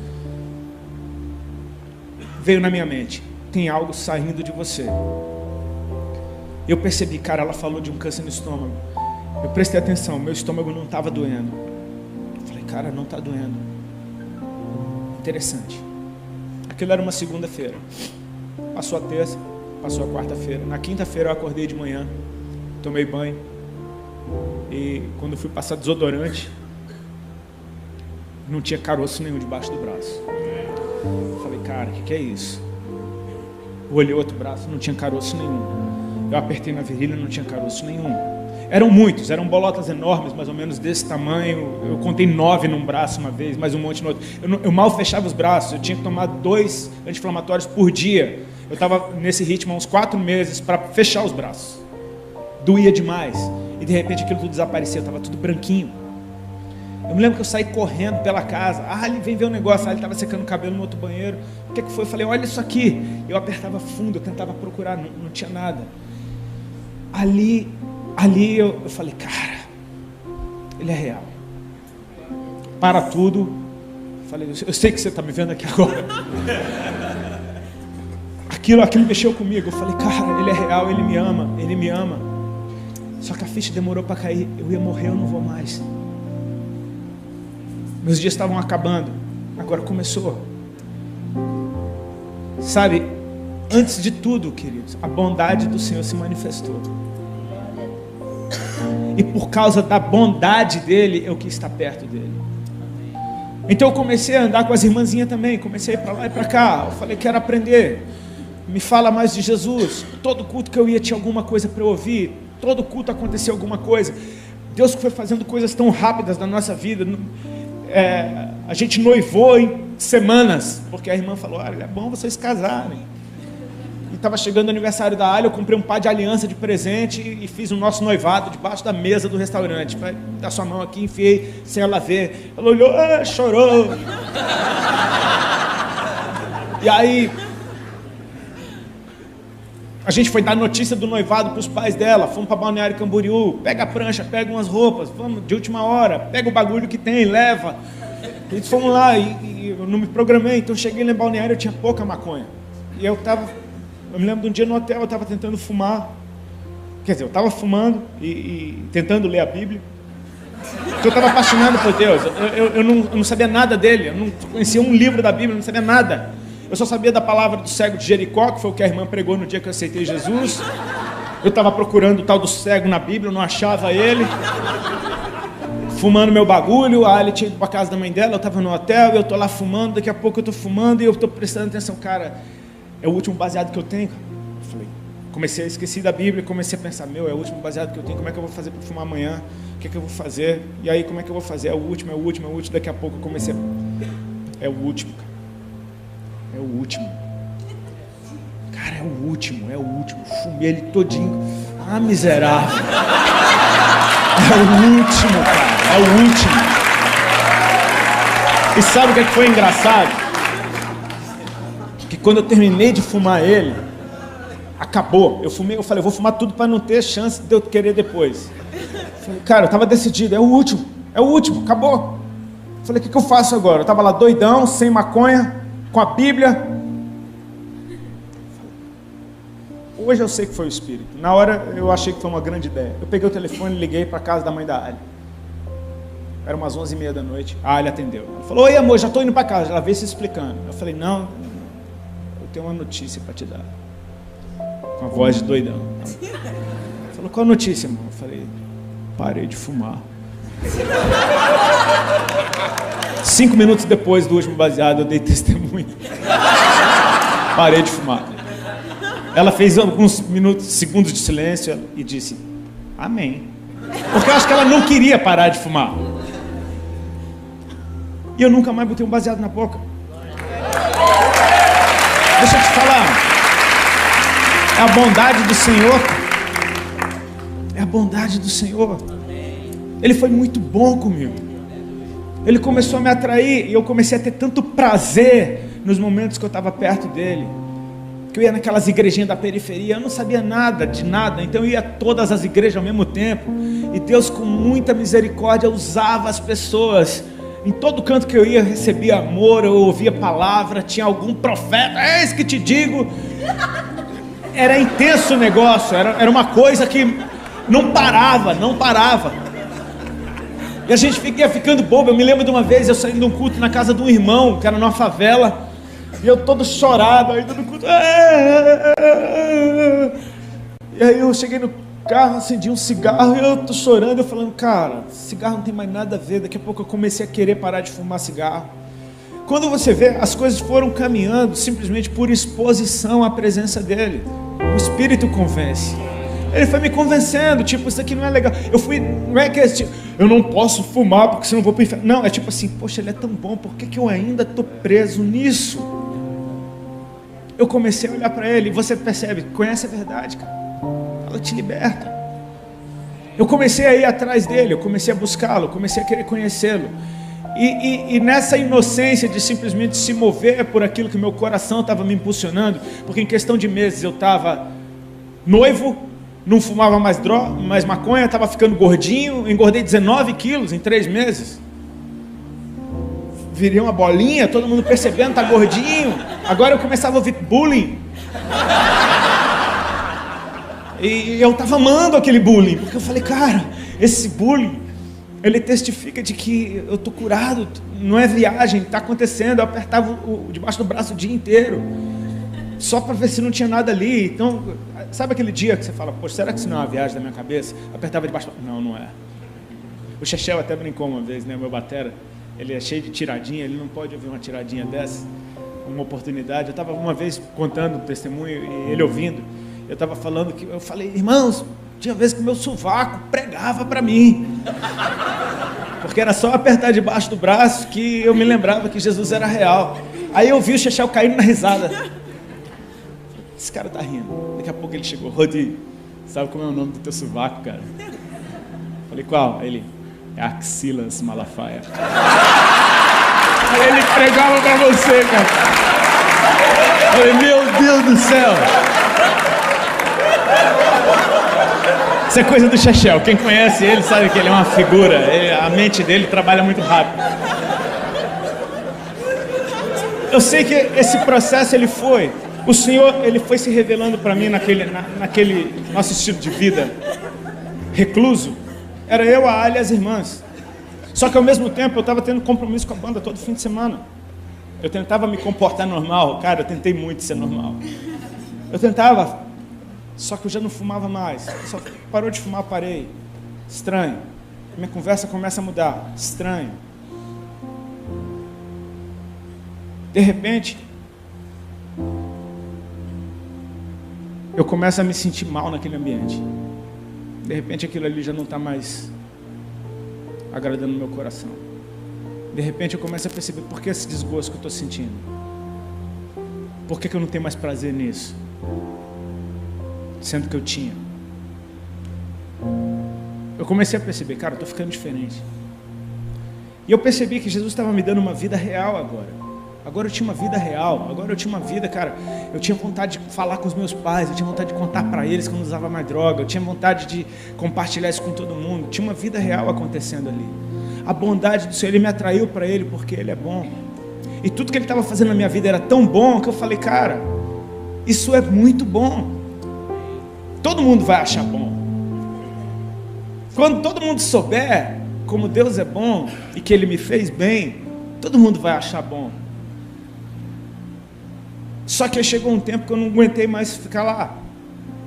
A: Veio na minha mente, tem algo saindo de você. Eu percebi, cara, ela falou de um câncer no estômago. Eu prestei atenção, meu estômago não estava doendo. Eu falei, cara, não está doendo. Interessante. Aquilo era uma segunda-feira. Passou a terça, passou a quarta-feira. Na quinta-feira eu acordei de manhã, tomei banho. E quando fui passar desodorante, não tinha caroço nenhum debaixo do braço. Falei, cara, o que é isso? Eu olhei outro braço, não tinha caroço nenhum. Eu apertei na virilha, não tinha caroço nenhum. Eram muitos, eram bolotas enormes, mais ou menos desse tamanho. Eu contei 9 num braço uma vez, mais um monte no outro. Eu mal fechava os braços, eu tinha que tomar 2 anti-inflamatórios por dia. Eu estava nesse ritmo há uns 4 meses para fechar os braços. Doía demais. E de repente aquilo tudo desaparecia, estava tudo branquinho. Eu me lembro que eu saí correndo pela casa. Ele vem ver um negócio. Ele estava secando o cabelo no outro banheiro. O que foi? Eu falei, olha isso aqui. Eu apertava fundo, eu tentava procurar, não tinha nada. Ali eu falei, cara, ele é real. Para tudo. Eu falei, eu sei que você está me vendo aqui agora. Aquilo mexeu comigo. Eu falei, cara, ele é real, ele me ama. Só que a ficha demorou para cair. Eu ia morrer, eu não vou mais. Meus dias estavam acabando. Agora começou. Sabe, antes de tudo, queridos, a bondade do Senhor se manifestou. E por causa da bondade dele, eu quis estar perto dele. Então eu comecei a andar com as irmãzinhas também. Comecei para lá e para cá. Eu falei, quero aprender. Me fala mais de Jesus. Todo culto que eu ia tinha alguma coisa para eu ouvir. Todo culto acontecia alguma coisa. Deus foi fazendo coisas tão rápidas na nossa vida. A gente noivou em semanas, porque a irmã falou, olha, é bom vocês casarem. E estava chegando o aniversário da Alha, eu comprei um par de aliança de presente e fiz o nosso noivado debaixo da mesa do restaurante. Vai dar sua mão aqui, enfiei sem ela ver. Ela olhou, chorou. E aí a gente foi dar notícia do noivado para os pais dela. Fomos para Balneário Camboriú. Pega a prancha, pega umas roupas. Vamos de última hora. Pega o bagulho que tem, leva. Eles fomos lá e eu não me programei. Então cheguei lá em Balneário, eu tinha pouca maconha. E eu me lembro de um dia no hotel, eu estava tentando fumar. Quer dizer, eu estava fumando e tentando ler a Bíblia. Porque eu estava apaixonado por Deus. Eu não sabia nada dele. Eu não conhecia um livro da Bíblia, eu não sabia nada. Eu só sabia da palavra do cego de Jericó, que foi o que a irmã pregou no dia que eu aceitei Jesus. Eu estava procurando o tal do cego na Bíblia, eu não achava ele. Fumando meu bagulho, a Ali tinha ido para a casa da mãe dela, eu estava no hotel, eu estou lá fumando, daqui a pouco eu estou fumando e eu estou prestando atenção. Cara, é o último baseado que eu tenho. Eu falei, comecei a esquecer da Bíblia, comecei a pensar, é o último baseado que eu tenho, como é que eu vou fazer para fumar amanhã? O que é que eu vou fazer? E aí, como é que eu vou fazer? É o último. Daqui a pouco eu comecei é o último, cara. É o último. Cara, é o último. Fumei ele todinho. Miserável. É o último, cara. É o último. E sabe o que foi engraçado? Que quando eu terminei de fumar ele, acabou. Eu falei, eu vou fumar tudo para não ter chance de eu querer depois. Falei, cara, eu estava decidido. É o último. Acabou. Falei, o que eu faço agora? Eu estava lá doidão, sem maconha, com a Bíblia. Hoje eu sei que foi o Espírito. Na hora eu achei que foi uma grande ideia. Eu peguei o telefone e liguei para a casa da mãe da Ali. Era umas 11h30 da noite. A Ali atendeu. Ela falou, oi amor, já estou indo para casa. Ela veio se explicando. Eu falei, não, eu tenho uma notícia para te dar. Com a voz de doidão. Ela falou, qual a notícia, amor? Eu falei, parei de fumar. 5 minutos depois do último baseado, eu dei testemunho. Parei de fumar. Ela fez alguns segundos de silêncio e disse, amém. Porque eu acho que ela não queria parar de fumar. E eu nunca mais botei um baseado na boca. Deixa eu te falar. É a bondade do Senhor. É a bondade do Senhor. Ele foi muito bom comigo. Ele começou a me atrair e eu comecei a ter tanto prazer nos momentos que eu estava perto dele. Que eu ia naquelas igrejinhas da periferia, eu não sabia nada de nada, então eu ia a todas as igrejas ao mesmo tempo. E Deus, com muita misericórdia, usava as pessoas. Em todo canto que eu ia, eu recebia amor, eu ouvia palavra, tinha algum profeta, eis que te digo. Era intenso o negócio, era uma coisa que não parava. E a gente ia ficando bobo. Eu me lembro de uma vez, eu saindo de um culto na casa de um irmão, que era numa favela, e eu todo chorado, ainda no culto. E aí eu cheguei no carro, acendi um cigarro, e eu tô chorando, eu falando, cara, cigarro não tem mais nada a ver. Daqui a pouco eu comecei a querer parar de fumar cigarro. Quando você vê, as coisas foram caminhando simplesmente por exposição à presença dele. O Espírito convence. Ele foi me convencendo, tipo, isso aqui não é legal. Não é que eu não posso fumar porque senão eu vou para o inferno. Não, é tipo assim, poxa, ele é tão bom, por que eu ainda estou preso nisso? Eu comecei a olhar para ele, e você percebe, conhece a verdade, cara. Ela te liberta. Eu comecei a ir atrás dele, eu comecei a buscá-lo, comecei a querer conhecê-lo. E nessa inocência de simplesmente se mover por aquilo que meu coração estava me impulsionando, porque em questão de meses eu estava noivo, não fumava mais maconha, estava ficando gordinho, engordei 19 quilos em 3 meses. Virei uma bolinha, todo mundo percebendo, tá gordinho. Agora eu começava a ouvir bullying. E eu estava amando aquele bullying, porque eu falei, cara, esse bullying, ele testifica de que eu estou curado, não é viagem, está acontecendo. Eu apertava debaixo do braço o dia inteiro, só para ver se não tinha nada ali. Então, sabe aquele dia que você fala, poxa, será que isso não é uma viagem da minha cabeça? Eu apertava debaixo do... Não é. O Chechel até brincou uma vez, né, meu batera, ele é cheio de tiradinha, ele não pode ouvir uma tiradinha dessa, uma oportunidade. Eu estava uma vez contando um testemunho, e ele ouvindo, eu estava falando que, eu falei, irmãos, tinha vezes que o meu sovaco pregava para mim, porque era só apertar debaixo do braço que eu me lembrava que Jesus era real. Aí eu vi o Chechel caindo na risada. Esse cara tá rindo. Daqui a pouco ele chegou, Rodi, sabe como é o nome do teu sovaco, cara? Falei, qual? Aí ele, é Axilas Malafaia. Aí ele pregava para você, cara. Falei, meu Deus do céu. Isso é coisa do Chechel. Quem conhece ele sabe que ele é uma figura. A mente dele trabalha muito rápido. Eu sei que esse processo o Senhor, ele foi se revelando para mim naquele nosso estilo de vida recluso. Era eu, a Ali e as irmãs. Só que ao mesmo tempo eu estava tendo compromisso com a banda todo fim de semana. Eu tentava me comportar normal. Cara, eu tentei muito ser normal. Eu tentava... Só que eu já não fumava mais. Só parou de fumar, parei. Estranho. Minha conversa começa a mudar. Estranho. De repente, eu começo a me sentir mal naquele ambiente. De repente aquilo ali já não está mais agradando o meu coração. De repente eu começo a perceber por que esse desgosto que eu estou sentindo. Por que eu não tenho mais prazer nisso? Sendo que eu tinha. Eu comecei a perceber, cara, eu estou ficando diferente. E eu percebi que Jesus estava me dando uma vida real agora. Agora eu tinha uma vida real. Agora eu tinha uma vida, cara, eu tinha vontade de falar com os meus pais, eu tinha vontade de contar para eles que eu não usava mais droga, eu tinha vontade de compartilhar isso com todo mundo. Tinha uma vida real acontecendo ali. A bondade do Senhor, Ele me atraiu para Ele porque Ele é bom. E tudo que Ele estava fazendo na minha vida era tão bom que eu falei, cara, isso é muito bom. Todo mundo vai achar bom. Quando todo mundo souber como Deus é bom e que Ele me fez bem, todo mundo vai achar bom. Só que chegou um tempo que eu não aguentei mais ficar lá.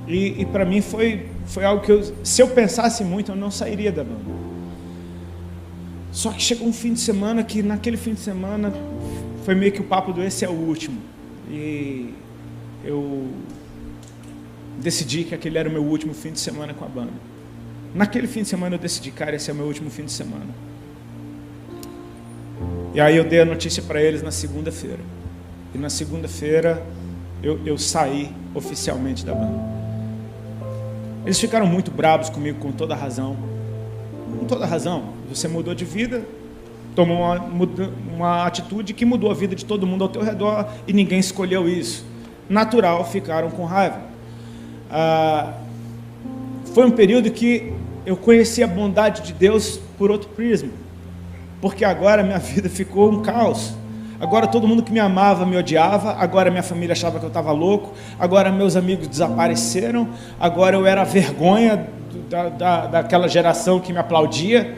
A: E para mim foi algo que se eu pensasse muito, eu não sairia da banda. Só que chegou um fim de semana que naquele fim de semana foi meio que o papo do esse é o último. E eu decidi que aquele era o meu último fim de semana com a banda. Naquele fim de semana eu decidi, cara, esse é o meu último fim de semana. E aí eu dei a notícia para eles na segunda-feira. E na segunda-feira eu saí oficialmente da banda. Eles ficaram muito bravos comigo, com toda razão. Com toda razão. Você mudou de vida, tomou uma atitude que mudou a vida de todo mundo ao teu redor e ninguém escolheu isso. Natural, ficaram com raiva. Foi um período que eu conheci a bondade de Deus por outro prisma. Porque agora minha vida ficou um caos. Agora todo mundo que me amava me odiava, agora minha família achava que eu estava louco, agora meus amigos desapareceram, agora eu era a vergonha daquela geração que me aplaudia.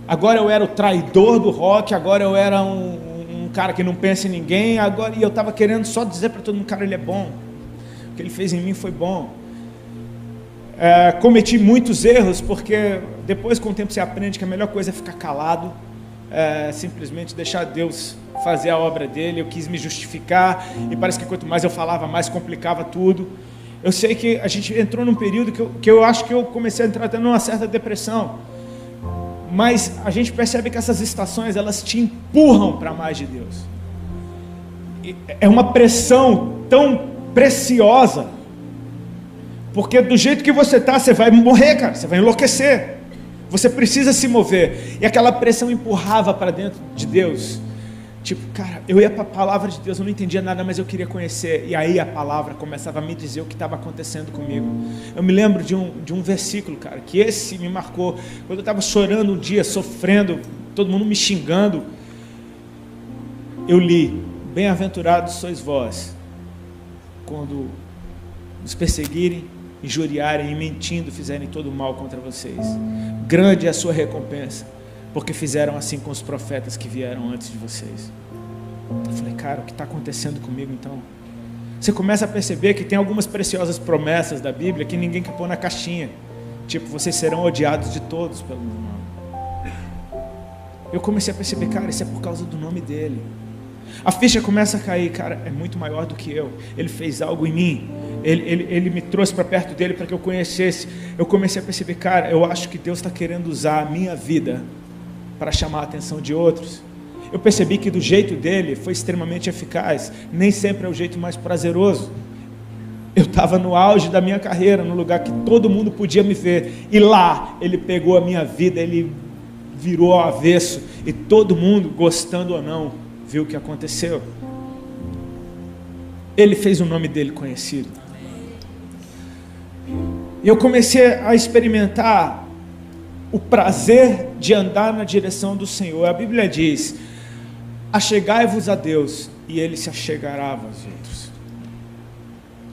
A: Agora eu era o traidor do rock, agora eu era um cara que não pensa em ninguém, e eu estava querendo só dizer para todo mundo, cara, ele é bom. O que ele fez em mim foi bom. Cometi muitos erros, porque depois com o tempo você aprende que a melhor coisa é ficar calado, simplesmente deixar Deus fazer a obra dele. Eu quis me justificar, e parece que quanto mais eu falava, mais complicava tudo. Eu sei que a gente entrou num período que eu acho que eu comecei a entrar até numa certa depressão, mas a gente percebe que essas estações, elas te empurram para mais de Deus. É uma pressão tão preciosa, porque do jeito que você está, você vai morrer, cara, você vai enlouquecer, você precisa se mover, e aquela pressão empurrava para dentro de Deus. Tipo, cara, eu ia para a palavra de Deus, eu não entendia nada, mas eu queria conhecer. E aí a palavra começava a me dizer o que estava acontecendo comigo. Eu me lembro de um versículo, cara, que esse me marcou. Quando eu estava chorando um dia, sofrendo, todo mundo me xingando, eu li: bem-aventurados sois vós, quando os perseguirem, injuriarem e mentindo fizerem todo o mal contra vocês. Grande é a sua recompensa, porque fizeram assim com os profetas que vieram antes de vocês. Eu falei, cara, o que está acontecendo comigo então? Você começa a perceber que tem algumas preciosas promessas da Bíblia que ninguém quer pôr na caixinha. Tipo, vocês serão odiados de todos pelo meu nome. Eu comecei a perceber, cara, isso é por causa do nome dele. A ficha começa a cair, cara, é muito maior do que eu. Ele fez algo em mim. Ele me trouxe para perto dele para que eu conhecesse. Eu comecei a perceber, cara, eu acho que Deus está querendo usar a minha vida para chamar a atenção de outros. Eu percebi que do jeito dele foi extremamente eficaz. Nem sempre é o jeito mais prazeroso. Eu estava no auge da minha carreira, no lugar que todo mundo podia me ver, e lá ele pegou a minha vida, ele virou ao avesso, e todo mundo, gostando ou não, viu o que aconteceu. Ele fez o nome dele conhecido. E eu comecei a experimentar o prazer de andar na direção do Senhor. A Bíblia diz: achegai-vos a Deus e Ele se achegará a vós outros.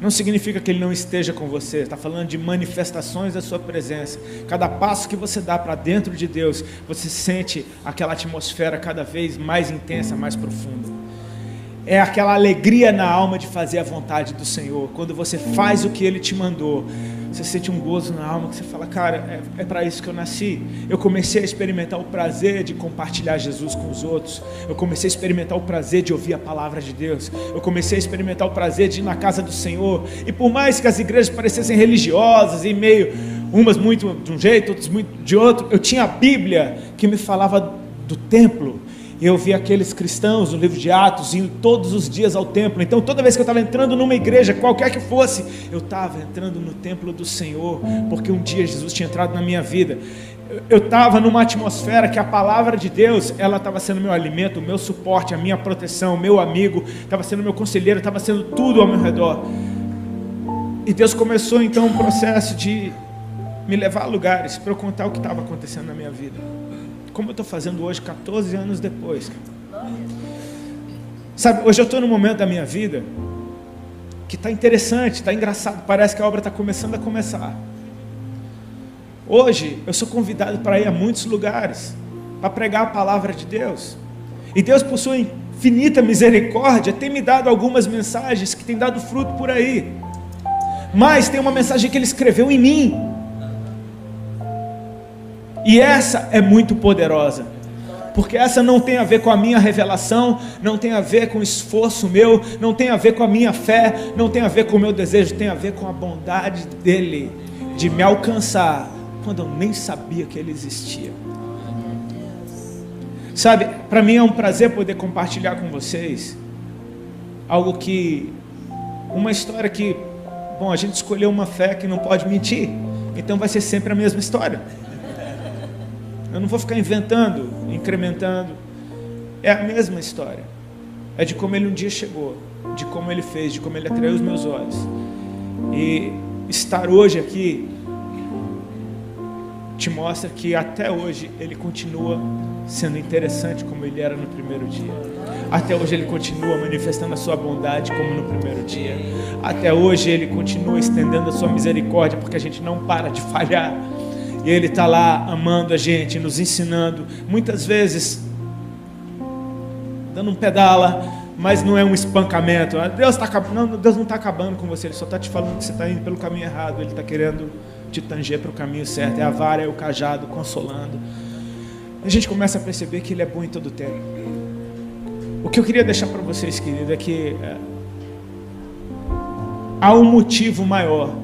A: Não significa que Ele não esteja com você, está falando de manifestações da sua presença. Cada passo que você dá para dentro de Deus, você sente aquela atmosfera cada vez mais intensa, mais profunda. É aquela alegria na alma de fazer a vontade do Senhor. Quando você faz o que Ele te mandou, você sente um gozo na alma que você fala, cara, é para isso que eu nasci. Eu comecei a experimentar o prazer de compartilhar Jesus com os outros. Eu comecei a experimentar o prazer de ouvir a palavra de Deus. Eu comecei a experimentar o prazer de ir na casa do Senhor. E por mais que as igrejas parecessem religiosas e meio, umas muito de um jeito, outras muito de outro, eu tinha a Bíblia que me falava do templo. Eu vi aqueles cristãos no livro de Atos indo todos os dias ao templo. Então toda vez que eu estava entrando numa igreja, qualquer que fosse, eu estava entrando no templo do Senhor, porque um dia Jesus tinha entrado na minha vida. Eu estava numa atmosfera que a palavra de Deus, ela estava sendo meu alimento, meu suporte, a minha proteção, meu amigo, estava sendo meu conselheiro, estava sendo tudo ao meu redor. E Deus começou então um processo de me levar a lugares para eu contar o que estava acontecendo na minha vida. Como eu estou fazendo hoje, 14 anos depois. Sabe, hoje eu estou num momento da minha vida que está interessante, está engraçado, parece que a obra está começando a começar. Hoje eu sou convidado para ir a muitos lugares, para pregar a palavra de Deus. E Deus, por sua infinita misericórdia, tem me dado algumas mensagens que têm dado fruto por aí. Mas tem uma mensagem que Ele escreveu em mim. E essa é muito poderosa, porque essa não tem a ver com a minha revelação, não tem a ver com o esforço meu, não tem a ver com a minha fé, não tem a ver com o meu desejo, tem a ver com a bondade dEle, de me alcançar, quando eu nem sabia que Ele existia. Sabe, para mim é um prazer poder compartilhar com vocês, uma história que, bom, a gente escolheu uma fé que não pode mentir, então vai ser sempre a mesma história. Eu não vou ficar inventando, incrementando. É a mesma história. É de como Ele um dia chegou, de como Ele fez, de como Ele atraiu os meus olhos. E estar hoje aqui te mostra que até hoje Ele continua sendo interessante como Ele era no primeiro dia. Até hoje Ele continua manifestando a sua bondade como no primeiro dia. Até hoje Ele continua estendendo a sua misericórdia, porque a gente não para de falhar. E Ele está lá amando a gente, nos ensinando, muitas vezes dando um pedala, mas não é um espancamento. Deus não está acabando com você, Ele só está te falando que você está indo pelo caminho errado. Ele está querendo te tanger para o caminho certo. É a vara, é o cajado, consolando. A gente começa a perceber que Ele é bom em todo tempo. O que eu queria deixar para vocês, querido, é que há um motivo maior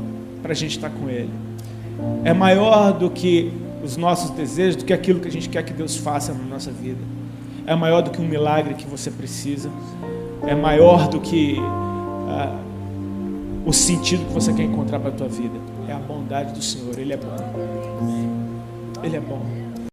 A: para a gente estar com Ele. É maior do que os nossos desejos, do que aquilo que a gente quer que Deus faça na nossa vida. É maior do que um milagre que você precisa. É maior do que o sentido que você quer encontrar para a tua vida. É a bondade do Senhor. Ele é bom. Ele é bom.